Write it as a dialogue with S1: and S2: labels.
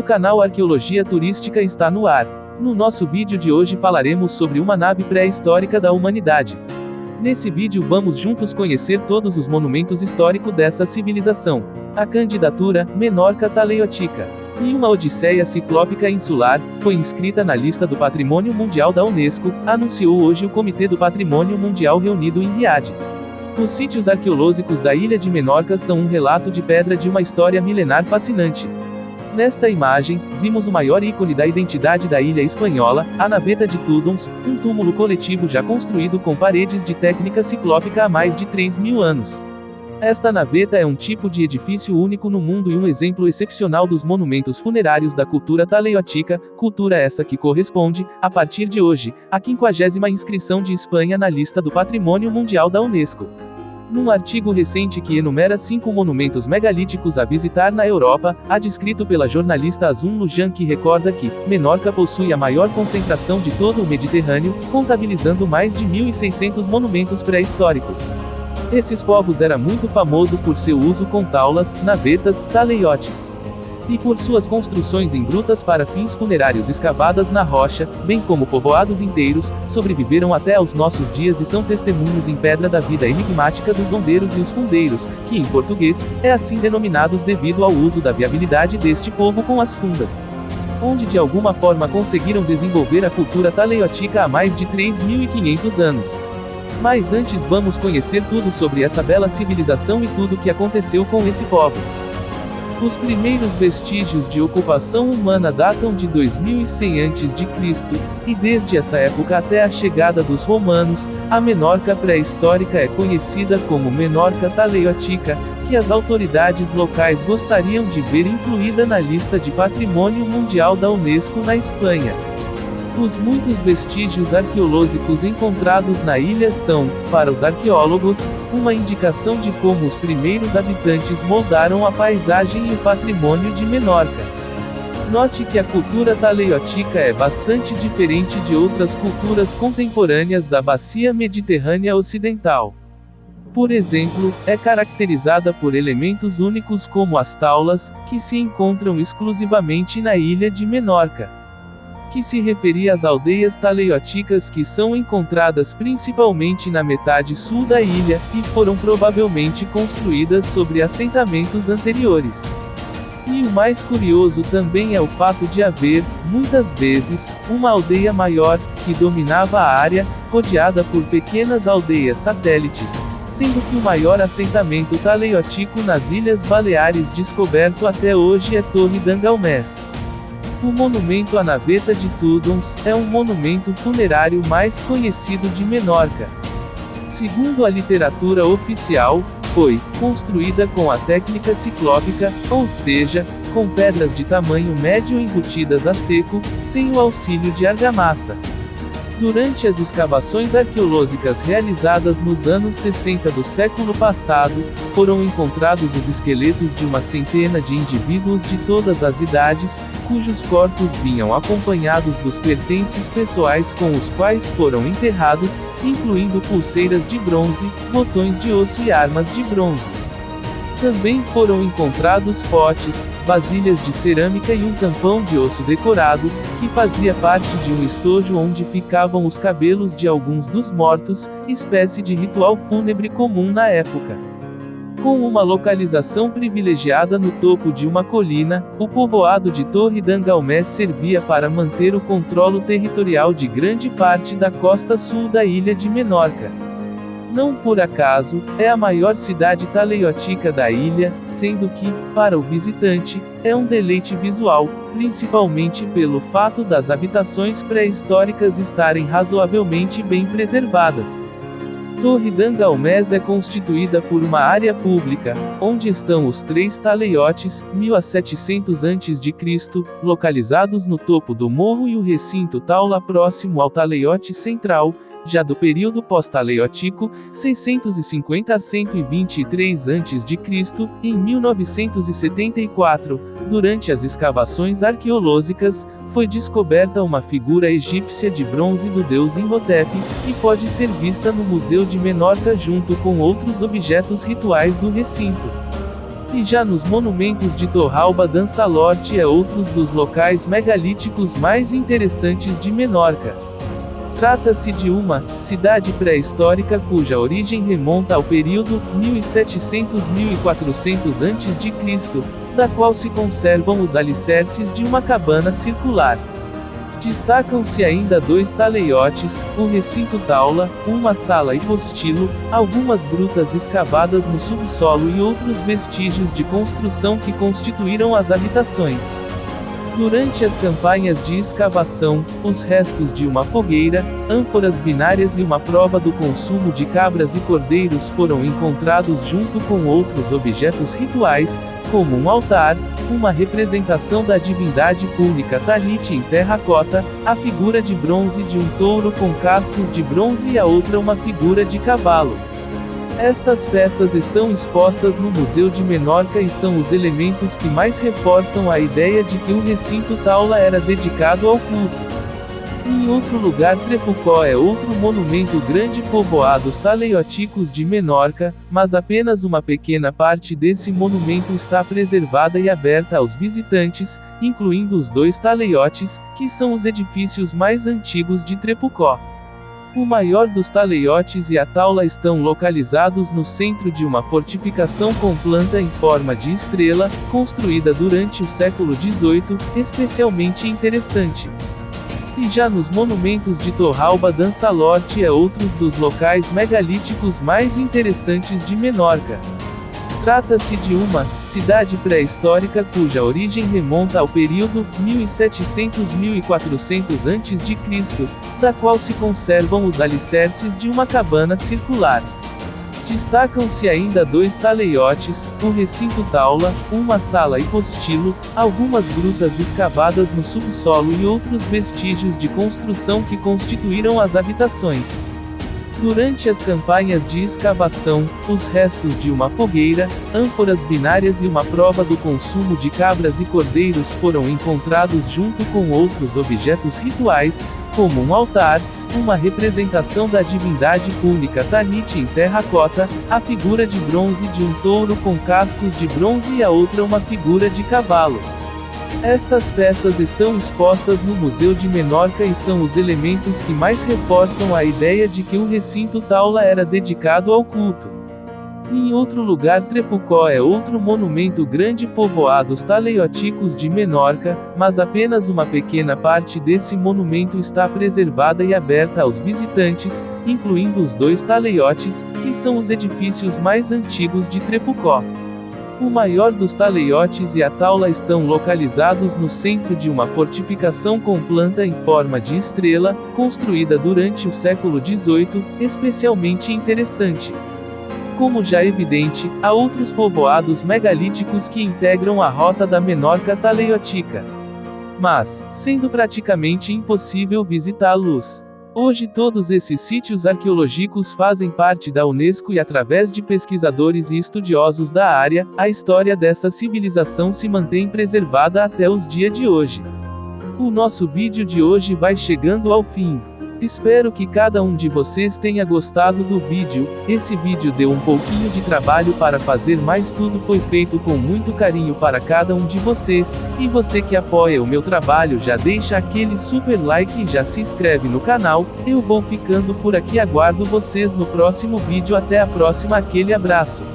S1: canal Arqueologia Turística está no ar. No nosso vídeo de hoje falaremos sobre uma nave pré-histórica da humanidade. Nesse vídeo vamos juntos conhecer todos os monumentos históricos dessa civilização. A candidatura, Menorca Taleiotica, e uma odisseia ciclópica insular, foi inscrita na lista do Patrimônio Mundial da Unesco, anunciou hoje o Comitê do Patrimônio Mundial reunido em Riad. Os sítios arqueológicos da ilha de Menorca são um relato de pedra de uma história milenar fascinante. Nesta imagem, vimos o maior ícone da identidade da ilha espanhola, a Naveta de Tudons, um túmulo coletivo já construído com paredes de técnica ciclópica há mais de 3.000 anos. Esta naveta é um tipo de edifício único no mundo e um exemplo excepcional dos monumentos funerários da cultura taleiotica, cultura essa que corresponde, a partir de hoje, à 50ª inscrição de Espanha na lista do Patrimônio Mundial da Unesco. Num artigo recente que enumera 5 monumentos megalíticos a visitar na Europa, há descrito pela jornalista Azun Lujan que recorda que Menorca possui a maior concentração de todo o Mediterrâneo, contabilizando mais de 1.600 monumentos pré-históricos. Esses povos era muito famoso por seu uso com taulas, navetas, taleiotes. E por suas construções em grutas para fins funerários escavadas na rocha, bem como povoados inteiros, sobreviveram até aos nossos dias e são testemunhos em pedra da vida enigmática dos ondeiros e os fundeiros, que em português, é assim denominados devido ao uso da viabilidade deste povo com as fundas. Onde de alguma forma conseguiram desenvolver a cultura taleiotica há mais de 3.500 anos. Mas antes vamos conhecer tudo sobre essa bela civilização e tudo o que aconteceu com esses povos. Os primeiros vestígios de ocupação humana datam de 2100 a.C., e desde essa época até a chegada dos romanos, a Menorca pré-histórica é conhecida como Menorca Taleiotica, que as autoridades locais gostariam de ver incluída na lista de Patrimônio Mundial da Unesco na Espanha. Os muitos vestígios arqueológicos encontrados na ilha são, para os arqueólogos, uma indicação de como os primeiros habitantes moldaram a paisagem e o patrimônio de Menorca. Note que a cultura taleiotica é bastante diferente de outras culturas contemporâneas da bacia mediterrânea ocidental. Por exemplo, é caracterizada por elementos únicos como as taulas, que se encontram exclusivamente na ilha de Menorca. Que se referia às aldeias taleioticas que são encontradas principalmente na metade sul da ilha, e foram provavelmente construídas sobre assentamentos anteriores. E o mais curioso também é o fato de haver, muitas vezes, uma aldeia maior, que dominava a área, rodeada por pequenas aldeias satélites, sendo que o maior assentamento taleiotico nas Ilhas Baleares descoberto até hoje é Torre d'Angalmés. O monumento à Naveta de Tudons é um monumento funerário mais conhecido de Menorca. Segundo a literatura oficial, foi construída com a técnica ciclópica, ou seja, com pedras de tamanho médio embutidas a seco, sem o auxílio de argamassa. Durante as escavações arqueológicas realizadas nos anos 60 do século passado, foram encontrados os esqueletos de uma centena de indivíduos de todas as idades, cujos corpos vinham acompanhados dos pertences pessoais com os quais foram enterrados, incluindo pulseiras de bronze, botões de osso e armas de bronze. Também foram encontrados potes, vasilhas de cerâmica e um tampão de osso decorado, que fazia parte de um estojo onde ficavam os cabelos de alguns dos mortos, espécie de ritual fúnebre comum na época. Com uma localização privilegiada no topo de uma colina, o povoado de Torre d'Angalmés servia para manter o controle territorial de grande parte da costa sul da ilha de Menorca. Não por acaso, é a maior cidade taleiotica da ilha, sendo que, para o visitante, é um deleite visual, principalmente pelo fato das habitações pré-históricas estarem razoavelmente bem preservadas. Torre d'Angalmés é constituída por uma área pública, onde estão os 3 taleiotes, 1000 a 700 a.C., localizados no topo do morro e o recinto taula próximo ao taleiote central, já do período pós-taleiotico, 650 a 123 a.C., em 1974, durante as escavações arqueológicas, foi descoberta uma figura egípcia de bronze do deus Imhotep, que pode ser vista no Museu de Menorca junto com outros objetos rituais do recinto. E já nos monumentos de Torralba Dançalorte é outro dos locais megalíticos mais interessantes de Menorca. Trata-se de uma cidade pré-histórica cuja origem remonta ao período 1700-1400 a.C., da qual se conservam os alicerces de uma cabana circular. Destacam-se ainda 2 taleiotes, o recinto Taula, uma sala hipostilo, algumas grutas escavadas no subsolo e outros vestígios de construção que constituíram as habitações. Durante as campanhas de escavação, os restos de uma fogueira, ânforas binárias e uma prova do consumo de cabras e cordeiros foram encontrados junto com outros objetos rituais, como um altar, uma representação da divindade púnica Tanit em terracota, a figura de bronze de um touro com cascos de bronze e a outra uma figura de cavalo. Estas peças estão expostas no Museu de Menorca e são os elementos que mais reforçam a ideia de que o recinto Taula era dedicado ao culto. Em outro lugar, Trepucó é outro monumento grande povoados taleióticos de Menorca, mas apenas uma pequena parte desse monumento está preservada e aberta aos visitantes, incluindo os 2 taleiotes, que são os edifícios mais antigos de Trepucó. O maior dos taleiotes e a taula estão localizados no centro de uma fortificação com planta em forma de estrela, construída durante o século XVIII, especialmente interessante. E já nos monumentos de Torralba Dançalorte é outro dos locais megalíticos mais interessantes de Menorca. Trata-se de uma cidade pré-histórica cuja origem remonta ao período 1700-1400 a.C., da qual se conservam os alicerces de uma cabana circular. Destacam-se ainda 2 taleiotes, o recinto Taula, uma sala hipostilo, algumas grutas escavadas no subsolo e outros vestígios de construção que constituíram as habitações. Durante as campanhas de escavação, os restos de uma fogueira, ânforas binárias e uma prova do consumo de cabras e cordeiros foram encontrados junto com outros objetos rituais, como um altar, uma representação da divindade púnica Tanit em terracota, a figura de bronze de um touro com cascos de bronze e a outra uma figura de cavalo. Estas peças estão expostas no Museu de Menorca e são os elementos que mais reforçam a ideia de que o recinto Taula era dedicado ao culto. Em outro lugar, Trepucó é outro monumento grande povoados taleioticos de Menorca, mas apenas uma pequena parte desse monumento está preservada e aberta aos visitantes, incluindo os 2 taleiotes, que são os edifícios mais antigos de Trepucó. O maior dos taleiotes e a taula estão localizados no centro de uma fortificação com planta em forma de estrela, construída durante o século XVIII, especialmente interessante. Como já evidente, há outros povoados megalíticos que integram a rota da Menorca taleiotica. Mas, sendo praticamente impossível visitá-los. Hoje todos esses sítios arqueológicos fazem parte da Unesco e através de pesquisadores e estudiosos da área, a história dessa civilização se mantém preservada até os dias de hoje. O nosso vídeo de hoje vai chegando ao fim. Espero que cada um de vocês tenha gostado do vídeo. Esse vídeo deu um pouquinho de trabalho para fazer, mas tudo foi feito com muito carinho para cada um de vocês, e você que apoia o meu trabalho já deixa aquele super like e já se inscreve no canal. Eu vou ficando por aqui, aguardo vocês no próximo vídeo, até a próxima, aquele abraço.